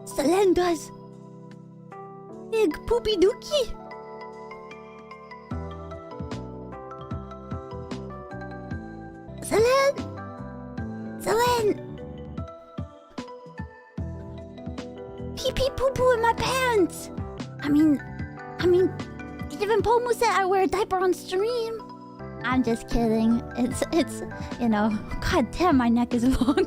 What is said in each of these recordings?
Selen't does. Big poopy dookie. Selen't! Selen't! Pee pee poo poo in my pants! I mean, even Pomu said I wear a diaper on stream. I'm just kidding. It's, you know, god damn, my neck is long.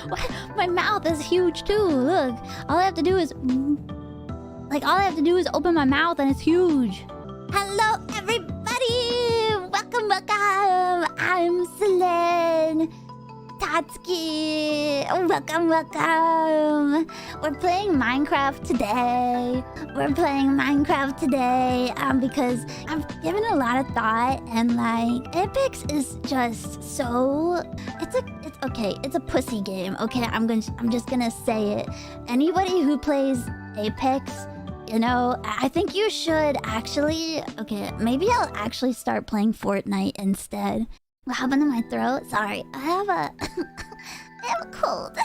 What? My mouth is huge too. Look, all I have to do is, open my mouth and it's huge. Hello, everybody! Welcome. I'm Selen't. Tatsuki. Welcome. We're playing Minecraft today. Because I've given a lot of thought, and like Apex is just so it's a pussy game. Okay, I'm just gonna say it. Anybody who plays Apex, you know, I think you should actually... Okay, maybe I'll actually start playing Fortnite instead. What happened to my throat? Sorry, I have a cold.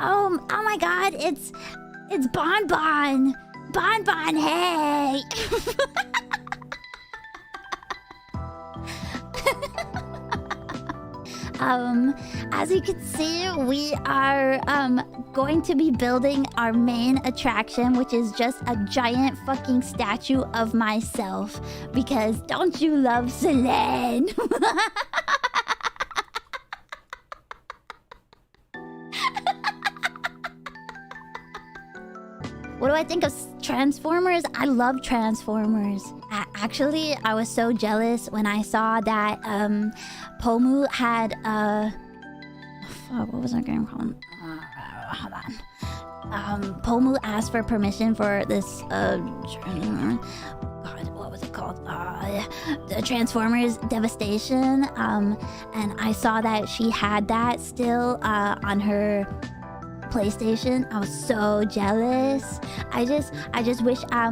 Oh my god, it's Bonbon. Bonbon, hey. As you can see, we are going to be building our main attraction, which is just a giant fucking statue of myself. Because don't you love Selen't? What do I think of Transformers? I love Transformers. Actually, I was so jealous when I saw that Pomu had what was that game called? Hold on. Pomu asked for permission for this God, what was it called? The Transformers Devastation. And I saw that she had that still on her PlayStation. I was so jealous. I just wish I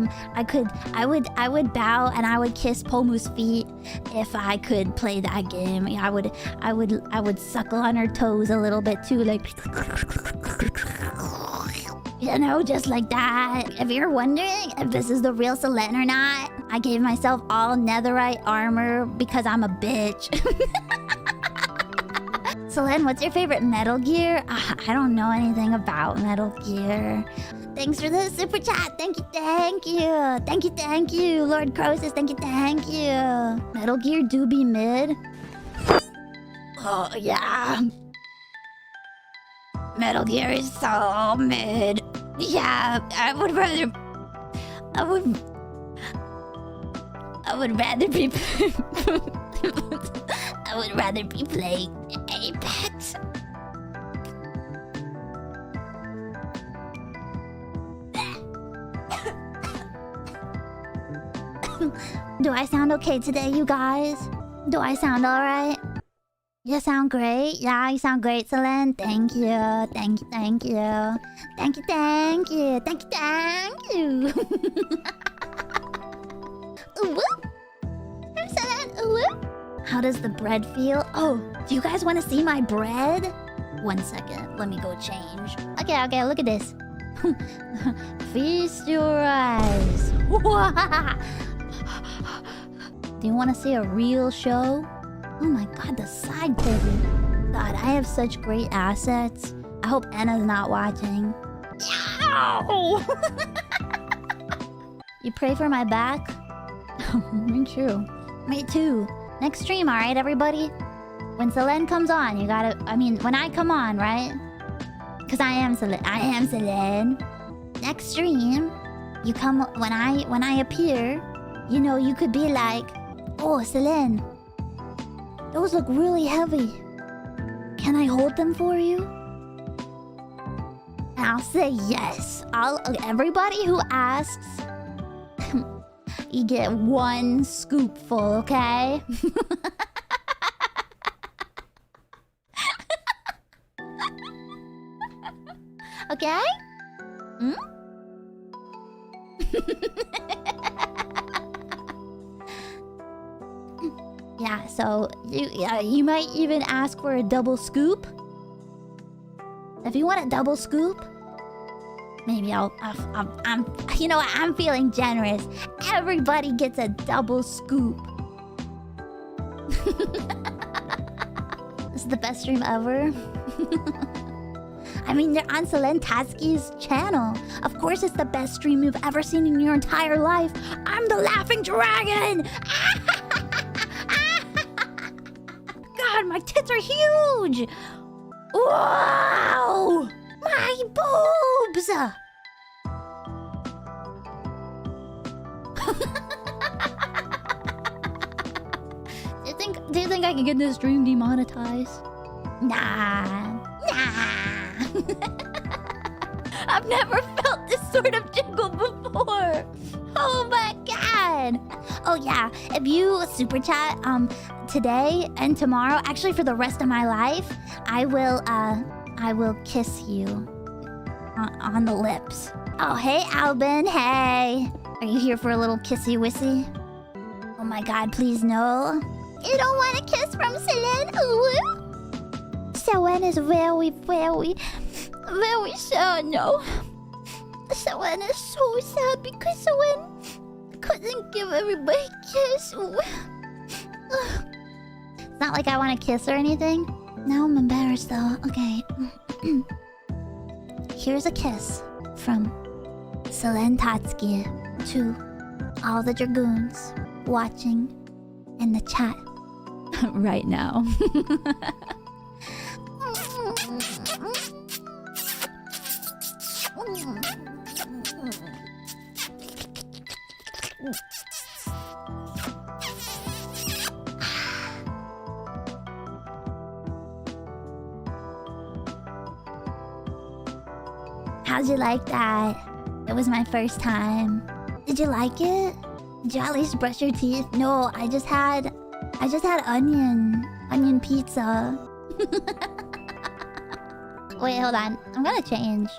would bow and I would kiss Pomu's feet if I could play that game. I would suckle on her toes a little bit too, like, you know, just like that. If you're wondering if this is the real Selen't or not, I gave myself all netherite armor because I'm a bitch. Selen't, what's your favorite Metal Gear? I don't know anything about Metal Gear. Thanks for the super chat. Thank you. Lord Croesus, thank you. Metal Gear do be mid. Oh, yeah. Metal Gear is so mid. Yeah, I would rather be... I would rather be playing Apex. Do I sound okay today, you guys? Do I sound alright? You sound great? Yeah, you sound great, Selen't. Thank you. Ooh, I'm Selen't. Ooh. How does the bread feel? Oh, do you guys want to see my bread? 1 second, let me go change. Okay, look at this. Feast your eyes. Do you want to see a real show? Oh my god, the side pivot. God, I have such great assets. I hope Anna's not watching. You pray for my back? Me too. Me too. Next stream, alright, everybody? When Selen't comes on, you gotta... I mean, when I come on, right? Because I am Selen't. Next stream, you come... When I appear, you know, you could be like... Oh, Selen't, those look really heavy. Can I hold them for you? And I'll say yes. Everybody who asks... You get 1 scoopful, okay? Okay? Hmm? Yeah, so you might even ask for a double scoop. If you want a double scoop, maybe I'm you know what? I'm feeling generous. Everybody gets a double scoop. This is the best stream ever. I mean, they're on Selen's channel. Of course it's the best stream you've ever seen in your entire life. I'm the laughing dragon! God, my tits are huge! Wow! My boobs! Do you think I can get this stream demonetized? Nah. I've never felt this sort of jingle before. Oh my god. Oh yeah, if you super chat today and tomorrow, actually for the rest of my life, I will kiss you on the lips. Oh hey Albin, hey. Are you here for a little kissy wissy? Oh my god, please no. You don't want a kiss from Selen't? Selen't is very sad, no. Selen't is so sad because Selen't couldn't give everybody a kiss. It's not like I want to kiss or anything. Now I'm embarrassed though. Okay. Here's a kiss from Selen't to all the dragoons watching in the chat right now. How'd you like that? It was my first time. Did you like it? Did you at least brush your teeth? No, I just had onion pizza. Wait, hold on. I'm gonna change.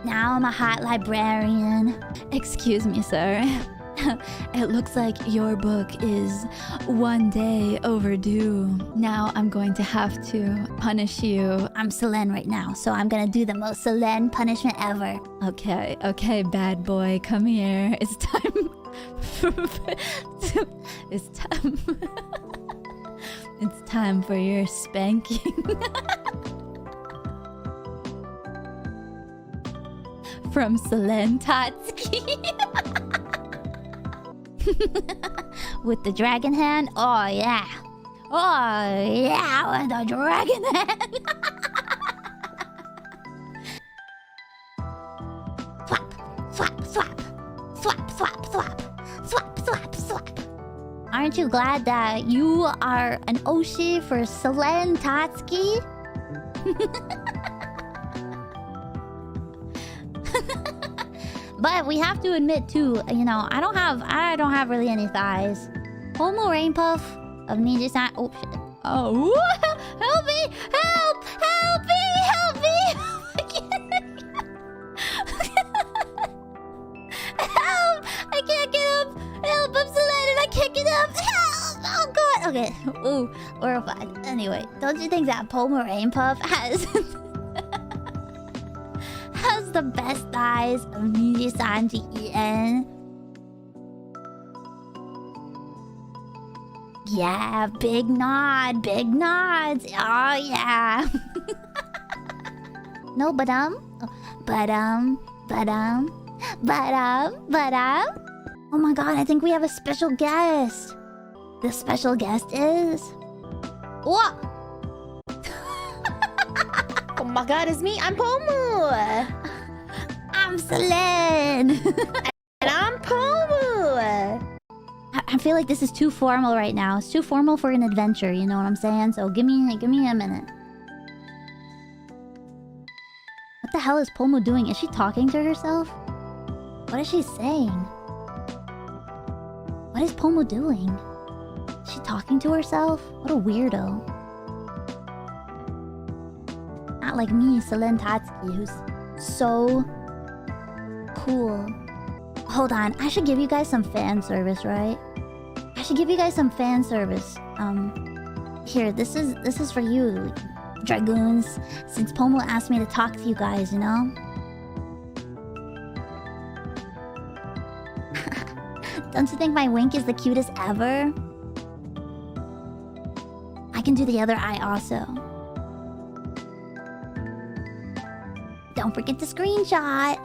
Now I'm a hot librarian. Excuse me, sir. It looks like your book is one day overdue. Now I'm going to have to punish you. I'm Selen't right now, so I'm gonna do the most Selen't punishment ever. Okay, bad boy, come here. It's time. It's time. It's time for your spanking. From Selen't. With the dragon hand? Oh yeah. Oh yeah, with the dragon hand. Swap. Aren't you glad that you are an Oshi for Selen't? But we have to admit too, you know, I don't have really any thighs. Homo Rain Puff of Ninja-san. Oh shit. Oh, help me! Help me! Help! I can't get up! Help! I'm Selen't and I can't get up! Help! Oh god! Okay. Ooh, we're fine. Anyway, don't you think that Homo Rain Puff has the best thighs of Ninja-san G-E-N? Yeah, big nods. Oh yeah. No, but oh my god, I think we have a special guest. The special guest is... What? Oh my god, it's me. I'm Pomu. I'm Selen't. And I'm Pomu. I feel like this is too formal right now. It's too formal for an adventure, you know what I'm saying? So give me a minute. What the hell is Pomu doing? Is she talking to herself? What is she saying? What is Pomu doing? Is she talking to herself? What a weirdo. Not like me, Selen't, who's so cool. Hold on, I should give you guys some fan service, right? I should give you guys some fan service. Here, this is for you, Dragoons. Since Pomo asked me to talk to you guys, you know? Don't you think my wink is the cutest ever? I can do the other eye also. Don't forget to screenshot.